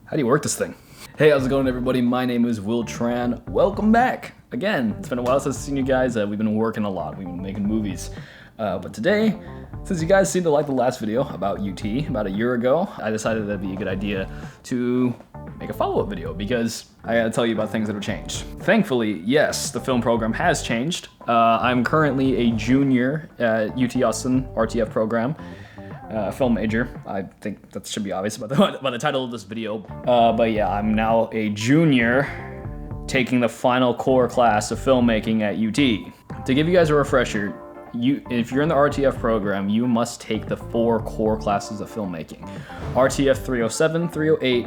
How do you work this thing? Hey, how's it going, everybody? My name is Will Tran. Welcome back. Again, it's been a while since I've seen you guys. We've been working a lot. We've been making movies. But today, since you guys seemed to like the last video about UT about a year ago, I decided that'd be a good idea to make a follow-up video because I gotta tell you about things that have changed. Thankfully, yes, the film program has changed. I'm currently a junior at UT Austin RTF program. Film major. I think that should be obvious by the title of this video. But yeah, I'm now a junior taking the final core class of filmmaking at UT. To give you guys a refresher, if you're in the RTF program, you must take the 4 core classes of filmmaking. RTF 307, 308,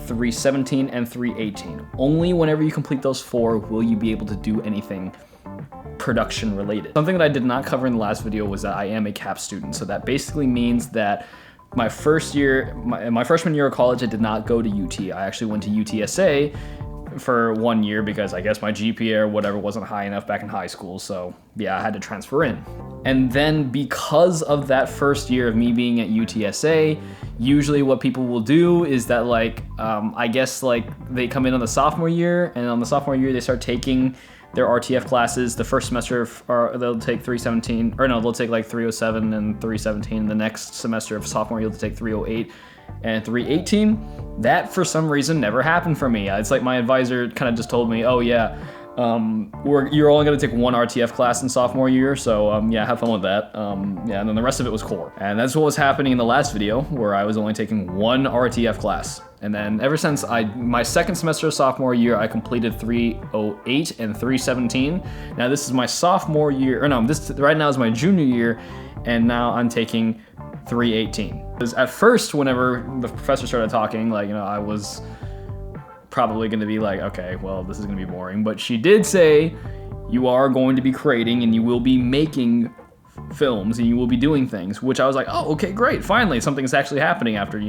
317, and 318. Only whenever you complete those 4 will you be able to do anything production related. Something that I did not cover in the last video was that I am a CAP student. So that basically means that my first year, my freshman year of college, I did not go to UT. I actually went to UTSA for 1 year because I guess my GPA or whatever wasn't high enough back in high school. So yeah, I had to transfer in. And then because of that first year of me being at UTSA, usually what people will do is that I guess they come in on the sophomore year, and on the sophomore year they start taking their RTF classes. The first semester they'll take 317, or no, they'll take 307 and 317. The next semester of sophomore year they'll take 308 and 318. That for some reason never happened for me. It's like my advisor kind of just told me, oh yeah, you're only gonna take 1 RTF class in sophomore year, so yeah, have fun with that. Yeah, and then the rest of it was core. And that's what was happening in the last video, where I was only taking 1 RTF class. And then ever since my second semester of sophomore year, I completed 308 and 317. Now this is my sophomore year, or no, this right now is my junior year, and now I'm taking 318. Because at first, whenever the professor started talking, I was probably going to be like, okay, well, this is going to be boring. But she did say, you are going to be creating and you will be making films and you will be doing things, which I was like, oh, okay, great. Finally, something's actually happening after,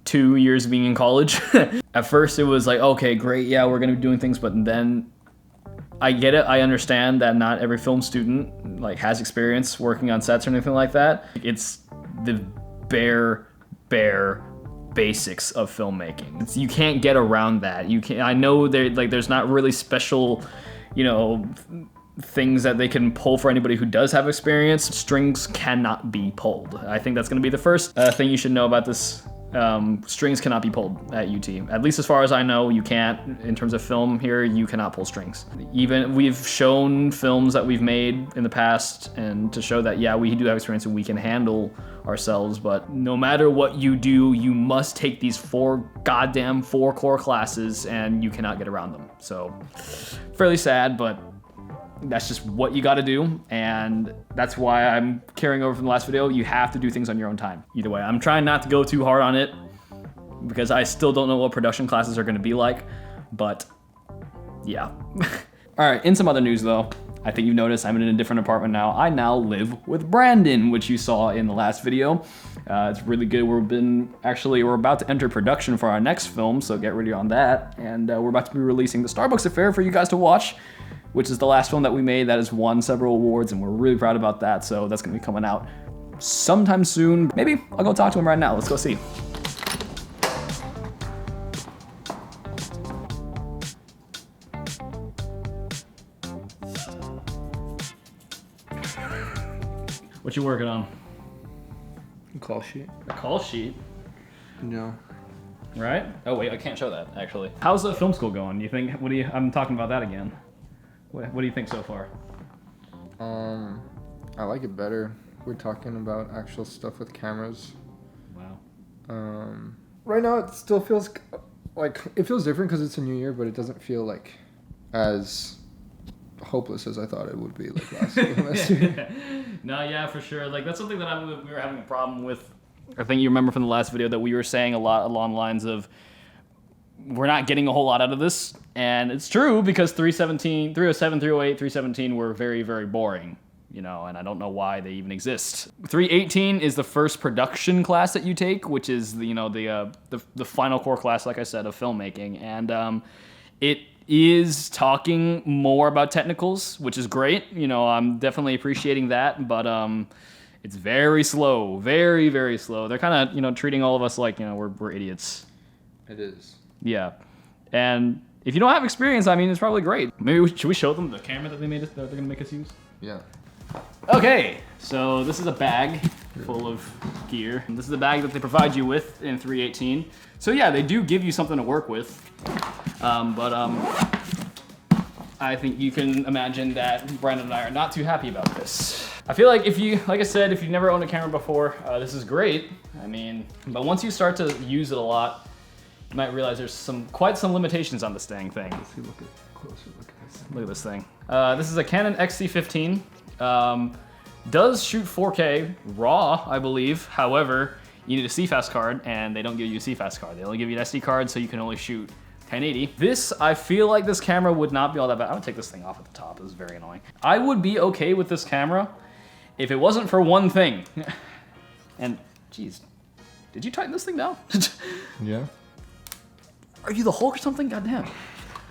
2 years of being in college. At first it was like, okay, great, yeah, we're gonna be doing things, but then I get it. I understand that not every film student has experience working on sets or anything like that. It's the bare basics of filmmaking. You can't get around that. You can't. I know there's not really special, things that they can pull for anybody who does have experience. Strings cannot be pulled. I think that's gonna be the first thing you should know about this. Strings cannot be pulled at UT. At least as far as I know, you can't. In terms of film here, you cannot pull strings. Even we've shown films that we've made in the past and to show that, yeah, we do have experience and we can handle ourselves, but no matter what you do, you must take these 4 core classes and you cannot get around them. So fairly sad, but that's just what you gotta do, and that's why I'm carrying over from the last video. You have to do things on your own time. Either way, I'm trying not to go too hard on it because I still don't know what production classes are gonna be like, but yeah. All right, in some other news though, I think you've noticed I'm in a different apartment now. I now live with Brandon, which you saw in the last video. It's really good. We're about to enter production for our next film, so get ready on that. And we're about to be releasing The Starbucks Affair for you guys to watch, which is the last film that we made that has won several awards, and we're really proud about that. So that's gonna be coming out sometime soon. Maybe I'll go talk to him right now. Let's go see. What you working on? A call sheet. A call sheet? No. Right? Oh wait, I can't show that actually. How's the film school going? I'm talking about that again. What do you think so far? I like it better. We're talking about actual stuff with cameras. Wow. Right now it still feels it feels different because it's a new year, but it doesn't feel as hopeless as I thought it would be last year. No, yeah, for sure. That's something that we were having a problem with. I think you remember from the last video that we were saying a lot along the lines of, we're not getting a whole lot out of this, and it's true because 307, 308, 317 were very, very boring, and I don't know why they even exist. 318 is the first production class that you take, which is the final core class, like I said, of filmmaking, and it is talking more about technicals, which is great. I'm definitely appreciating that, but It's very slow, very, very slow. They're kind of, treating all of us like, we're idiots. It is. Yeah. And if you don't have experience, I mean, it's probably great. Maybe should we show them the camera that that they're gonna make us use? Yeah. Okay, so this is a bag full of gear. This is the bag that they provide you with in 318. So yeah, they do give you something to work with. I think you can imagine that Brandon and I are not too happy about this. I feel like like I said, if you've never owned a camera before, this is great. I mean, but once you start to use it a lot, you might realize there's quite some limitations on this dang thing. Let's see, look at closer look at this. Look at this thing. This is a Canon XC15. Does shoot 4K RAW, I believe. However, you need a CFast card, and they don't give you a CFast card. They only give you an SD card, so you can only shoot 1080. I feel like this camera would not be all that bad. I'm gonna take this thing off at the top. This is very annoying. I would be okay with this camera if it wasn't for one thing. And, geez, did you tighten this thing down? Yeah. Are you the Hulk or something? Goddamn.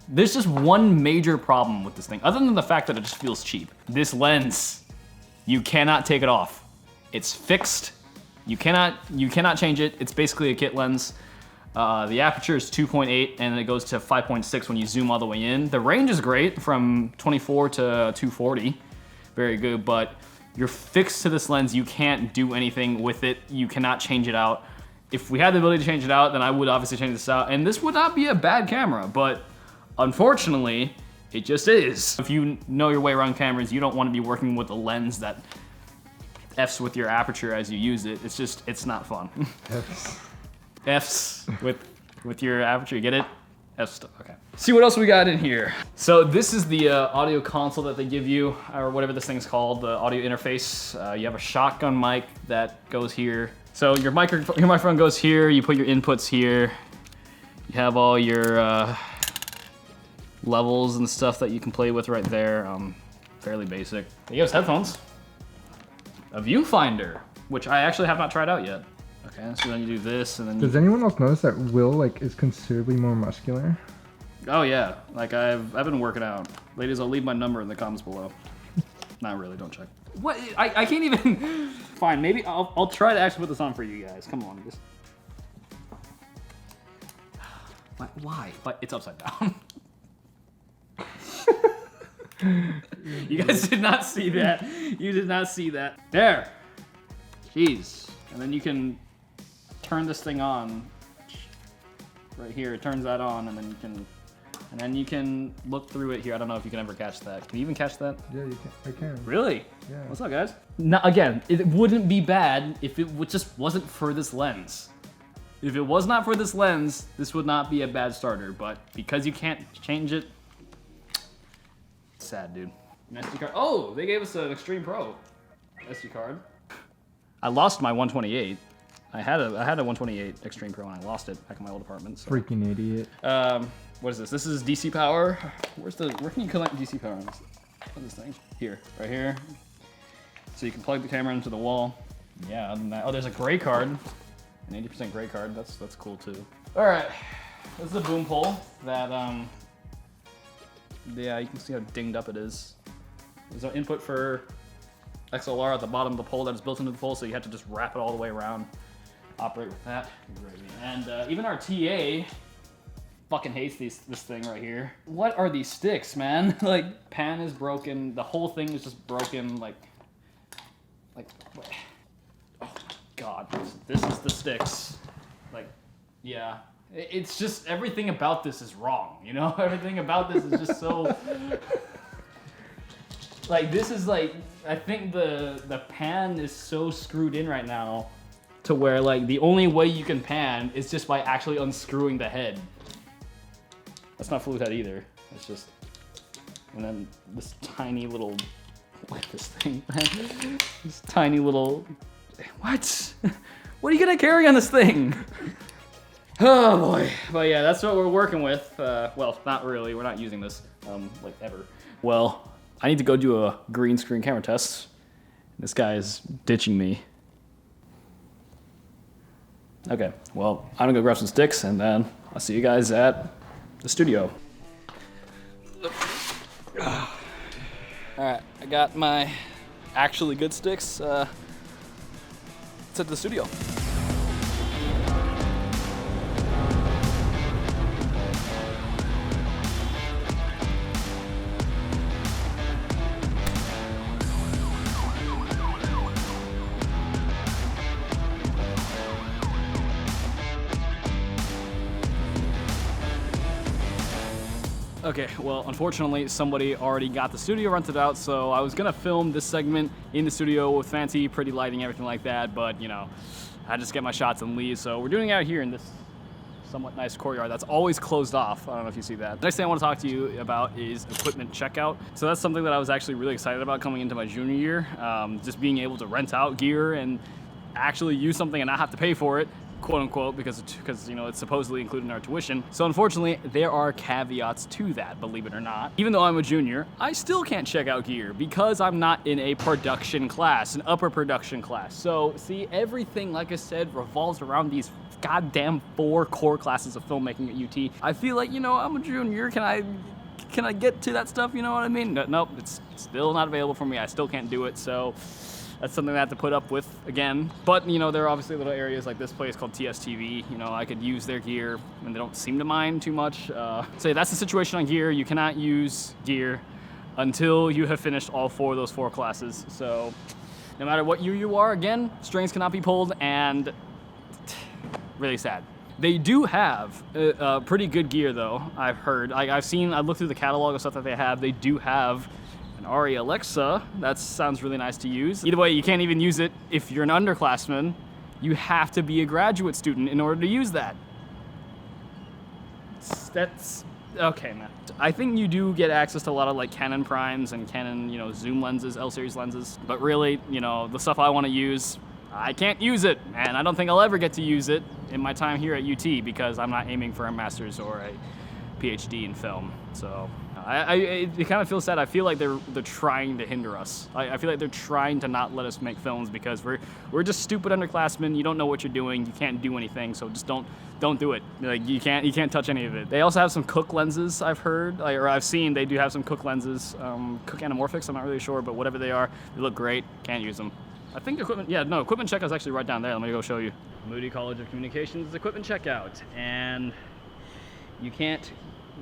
There's just one major problem with this thing, other than the fact that it just feels cheap. This lens, you cannot take it off. It's fixed. You cannot change it. It's basically a kit lens. The aperture is 2.8 and it goes to 5.6 when you zoom all the way in. The range is great from 24 to 240. Very good, but you're fixed to this lens. You can't do anything with it. You cannot change it out. If we had the ability to change it out, then I would obviously change this out. And this would not be a bad camera, but unfortunately, it just is. If you know your way around cameras, you don't want to be working with a lens that F's with your aperture as you use it. It's not fun. F's with your aperture, you get it? F stuff, okay. See what else we got in here. So this is the audio console that they give you, or whatever this thing's called, the audio interface. You have a shotgun mic that goes here. So your microphone goes here, you put your inputs here. You have all your levels and stuff that you can play with right there. Fairly basic. They give us headphones. A viewfinder, which I actually have not tried out yet. Okay, so then you do this, and then Does anyone else notice that Will is considerably more muscular? Oh yeah, I've been working out. Ladies, I'll leave my number in the comments below. Not really, don't check. What? I can't even. Fine, maybe I'll try to actually put this on for you guys. Come on, just. Why? But it's upside down. You guys did not see that. You did not see that. There. Jeez. And then you can turn this thing on. Right here, it turns that on, and then you can look through it here. I don't know if you can ever catch that. Can you even catch that? Yeah, you can. I can. Really? Yeah. What's up, guys? Now, again, it wouldn't be bad if it just wasn't for this lens. If it was not for this lens, this would not be a bad starter, but because you can't change it, sad, dude. An SD card. Oh, they gave us an Extreme Pro SD card. I lost my 128. I had a 128 Extreme Pro and I lost it back in my old apartment. So. Freaking idiot. What is this? This is DC power. Where can you connect DC power on this? What's this thing? Here, right here. So you can plug the camera into the wall. Yeah, other than that, there's a gray card, an 80% gray card. That's cool too. All right, this is a boom pole that yeah, you can see how dinged up it is. There's an input for XLR at the bottom of the pole that is built into the pole, so you have to just wrap it all the way around. Operate with that. And even our TA fucking hates this thing right here. What are these sticks, man? Like, pan is broken. The whole thing is just broken. Like, oh God, this is the sticks. Like, yeah. It's just, everything about this is wrong, you know? Everything about this is just so... Like, this is like, I think the pan is so screwed in right now to where, like, the only way you can pan is just by actually unscrewing the head. That's not fluid head either. It's just, and then this tiny little, like this thing, this tiny little, what? What are you gonna carry on this thing? Oh boy. But yeah, that's what we're working with. Well, not really. We're not using this, like, ever. Well, I need to go do a green screen camera test. This guy is ditching me. Okay, well, I'm gonna go grab some sticks and then I'll see you guys at the studio. All right, I got my actually good sticks. let's head to the studio. Okay, well, unfortunately, somebody already got the studio rented out, so I was gonna film this segment in the studio with fancy, pretty lighting, everything like that, but, you know, I just get my shots and leave, so we're doing it out here in this somewhat nice courtyard that's always closed off. I don't know if you see that. The next thing I want to talk to you about is equipment checkout. So that's something that I was actually really excited about coming into my junior year, just being able to rent out gear and actually use something and not have to pay for it, quote unquote, because you know, it's supposedly included in our tuition. So unfortunately, there are caveats to that, believe it or not. Even though I'm a junior, I still can't check out gear because I'm not in a production class, an upper production class. So see, everything, like I said, revolves around these goddamn 4 core classes of filmmaking at UT. I feel like, you know, I'm a junior, can I get to that stuff, you know what I mean? Nope, it's still not available for me. I still can't do it, so that's something I have to put up with again. But, you know, there are obviously little areas like this place called TSTV. You know, I could use their gear and they don't seem to mind too much. So that's the situation on gear. You cannot use gear until you have finished all 4 of those 4 classes. So no matter what year you are, again, strings cannot be pulled, and really sad. They do have pretty good gear though, I've heard. I've looked through the catalog of stuff that they have. They do have an ARRI Alexa. That sounds really nice to use. Either way, you can't even use it if you're an underclassman. You have to be a graduate student in order to use that. That's okay, man. I think you do get access to a lot of like Canon primes and Canon, you know, zoom lenses, L-series lenses. But really, you know, the stuff I want to use, I can't use it, and I don't think I'll ever get to use it in my time here at UT because I'm not aiming for a master's or a PhD in film. So it kind of feels sad. I feel like they're trying to hinder us. I feel like they're trying to not let us make films because we're just stupid underclassmen. You don't know what you're doing. You can't do anything. So just don't do it. Like you can't touch any of it. They also have some Cooke lenses. I've heard, or I've seen. They do have some Cooke lenses. Cooke anamorphics. I'm not really sure, but whatever they are, they look great. Can't use them. I think equipment checkout is actually right down there. Let me go show you. Moody College of Communications equipment checkout, and you can't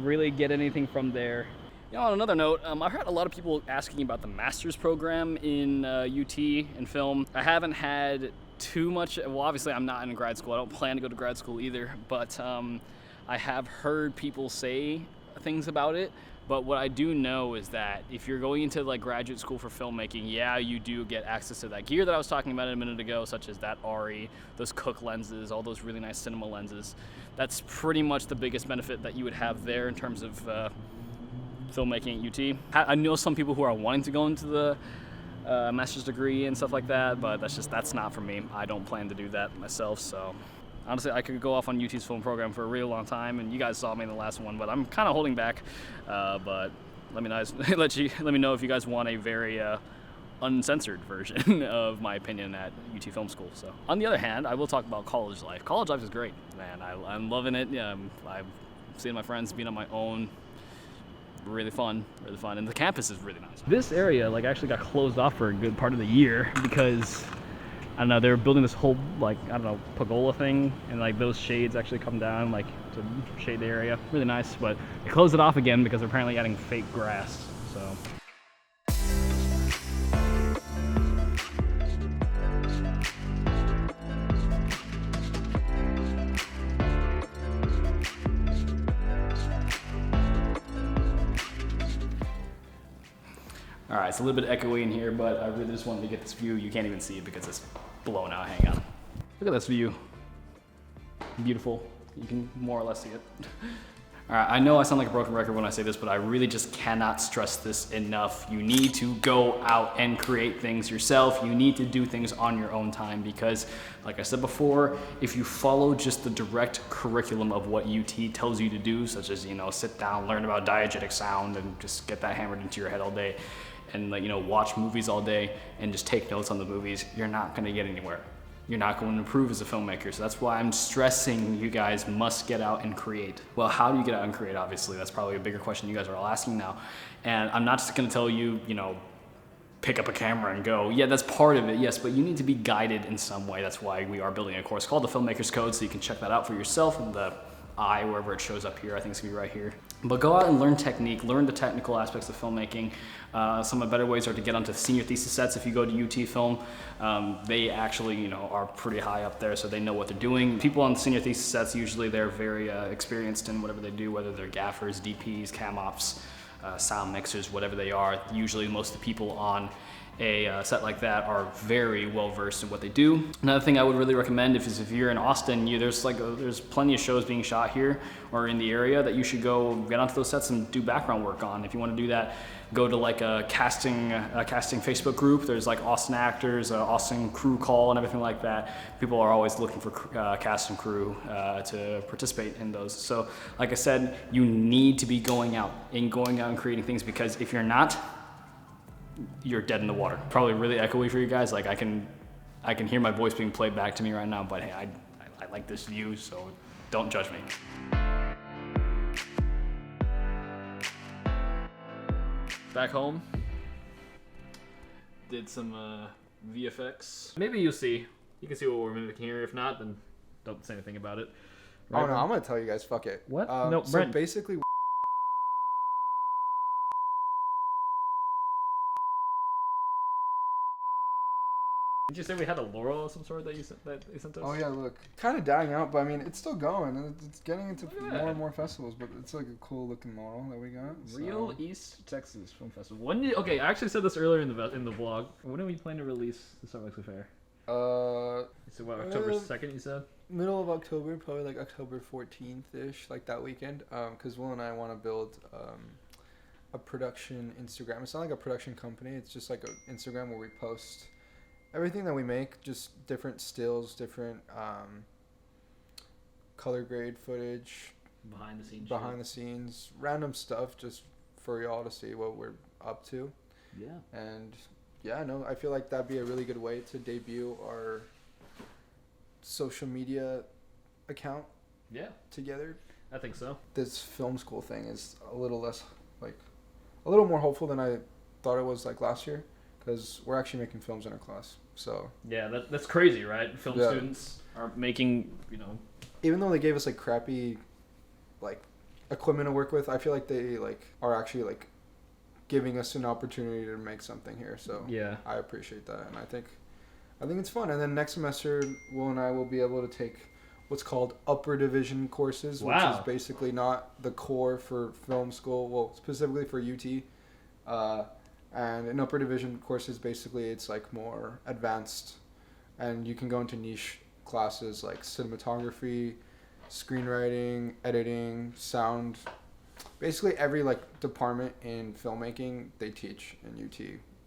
really get anything from there. You know, on another note, I've heard a lot of people asking about the master's program in UT in film. I haven't had too much. Well, obviously I'm not in grad school. I don't plan to go to grad school either, but I have heard people say things about it. But what I do know is that if you're going into like graduate school for filmmaking, yeah, you do get access to that gear that I was talking about a minute ago, such as that ARRI, those Cooke lenses, all those really nice cinema lenses. That's pretty much the biggest benefit that you would have there in terms of filmmaking at UT. I know some people who are wanting to go into the master's degree and stuff like that, but that's not for me. I don't plan to do that myself, so. Honestly, I could go off on UT's film program for a real long time, and you guys saw me in the last one, but I'm kind of holding back. But let me know if you guys want a very uncensored version of my opinion at UT Film School. So, on the other hand, I will talk about college life. College life is great, man. I'm loving it. Yeah, I'm seeing my friends, being on my own. Really fun, and the campus is really nice. This area actually got closed off for a good part of the year because I don't know, they were building this whole pergola thing, and those shades actually come down to shade the area. Really nice, but they closed it off again because they're apparently adding fake grass. So. All right, it's a little bit echoey in here, but I really just wanted to get this view. You can't even see it because it's blown out. Hang on. Look at this view. Beautiful. You can more or less see it. All right, I know I sound like a broken record when I say this, but I really just cannot stress this enough. You need to go out and create things yourself. You need to do things on your own time because, like I said before, if you follow just the direct curriculum of what UT tells you to do, such as, sit down, learn about diegetic sound, and just get that hammered into your head all day, and watch movies all day and just take notes on the movies, you're not gonna get anywhere. You're not going to improve as a filmmaker. So that's why I'm stressing you guys must get out and create. Well, how do you get out and create? Obviously, that's probably a bigger question you guys are all asking now. And I'm not just gonna tell you, pick up a camera and go. Yeah, that's part of it, yes, but you need to be guided in some way. That's why we are building a course called the Filmmaker's Code, so you can check that out for yourself in the eye, wherever it shows up here. I think it's gonna be right here. But go out and learn technique, learn the technical aspects of filmmaking. Some of the better ways are to get onto senior thesis sets. If you go to UT Film, they actually, you know, are pretty high up there, so they know what they're doing. People on senior thesis sets, usually they're very experienced in whatever they do, whether they're gaffers, DPs, cam ops, sound mixers, whatever they are. Usually most of the people on a set like that are very well versed in what they do. Another thing I would really recommend if you're in Austin, there's plenty of shows being shot here or in the area that you should go get onto those sets and do background work on. If you want to do that, go to like a casting Facebook group. There's like Austin Actors, Austin Crew Call, and everything like that. People are always looking for cast and crew to participate in those. So like I said, you need to be going out and creating things, because if you're not, you're dead in the water. Probably really echoey for you guys. Like I can hear my voice being played back to me right now, but hey, I like this view, so don't judge me. Back home, did some VFX. Maybe you'll see. You can see what we're mimicking here. If not, then don't say anything about it. Right? Oh no, I'm gonna tell you guys. Fuck it. What? No, so Brent. Basically. Did you say we had a Laurel of some sort that you sent us? Oh yeah, look, kind of dying out, but I mean it's still going, and it's getting into more and more festivals. But it's like a cool looking Laurel that we got. Real East Texas Film Festival. Okay, I actually said this earlier in the vlog. When are we planning to release the Salt Lake Fair? So what, October 2nd you said? Middle of October, probably like October 14th-ish, like that weekend. Because Will and I want to build a production Instagram. It's not like a production company. It's just like an Instagram where we post everything that we make, just different stills, different color grade footage, behind the scenes, random stuff, just for y'all to see what we're up to. Yeah. And yeah, no, I feel like that'd be a really good way to debut our social media account. Yeah. Together. I think so. This film school thing is a little more hopeful than I thought it was like last year, because we're actually making films in our class. So yeah, that's crazy, right? Film students are making, you know. Even though they gave us like crappy, like equipment to work with, I feel like they are actually like giving us an opportunity to make something here. So yeah, I appreciate that, and I think it's fun. And then next semester, Will and I will be able to take what's called upper division courses, which is basically not the core for film school. Well, specifically for UT. And in upper division courses, basically it's like more advanced, and you can go into niche classes like cinematography, screenwriting, editing, sound. Basically every like department in filmmaking they teach in UT.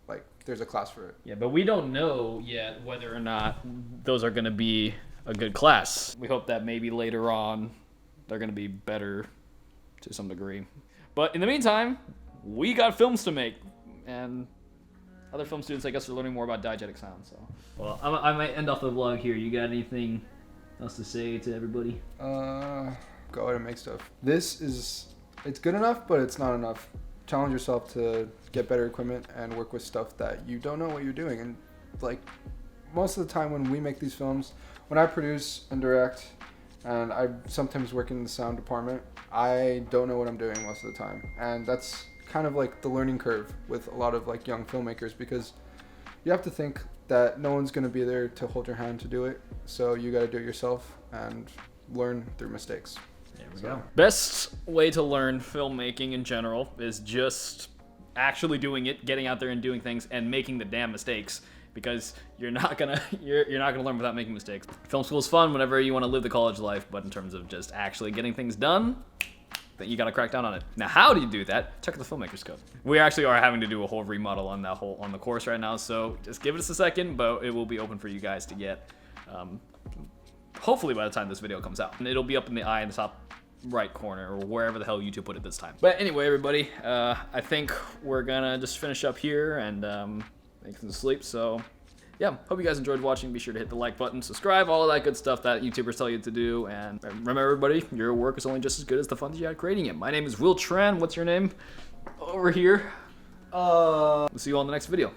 Like there's a class for it. Yeah, but we don't know yet whether or not those are going to be a good class. We hope that maybe later on they're going to be better to some degree. But in the meantime, we got films to make. And other film students, I guess, are learning more about diegetic sound. So, well, I might end off the vlog here. You got anything else to say to everybody? Go ahead and make stuff. It's good enough, but it's not enough. Challenge yourself to get better equipment and work with stuff that you don't know what you're doing. And like most of the time when we make these films, when I produce and direct, and I sometimes work in the sound department, I don't know what I'm doing most of the time, and that's kind of like the learning curve with a lot of like young filmmakers, because you have to think that no one's going to be there to hold your hand to do it, so you got to do it yourself and learn through mistakes. There we go. Best way to learn filmmaking in general is just actually doing it, getting out there and doing things and making the damn mistakes, because you're not gonna learn without making mistakes. Film school is fun whenever you want to live the college life, but in terms of just actually getting things done, that you gotta crack down on it. Now, how do you do that? Check out the Filmmaker's Code. We actually are having to do a whole remodel on the course right now, so just give us a second, but it will be open for you guys to get, hopefully by the time this video comes out. And it'll be up in the eye in the top right corner, or wherever the hell YouTube put it this time. But anyway, everybody, I think we're gonna just finish up here and make some sleep, so yeah, hope you guys enjoyed watching. Be sure to hit the like button, subscribe, all of that good stuff that YouTubers tell you to do. And remember, everybody, your work is only just as good as the fun that you had creating it. My name is Will Tran. What's your name? Over here. We'll see you all in the next video.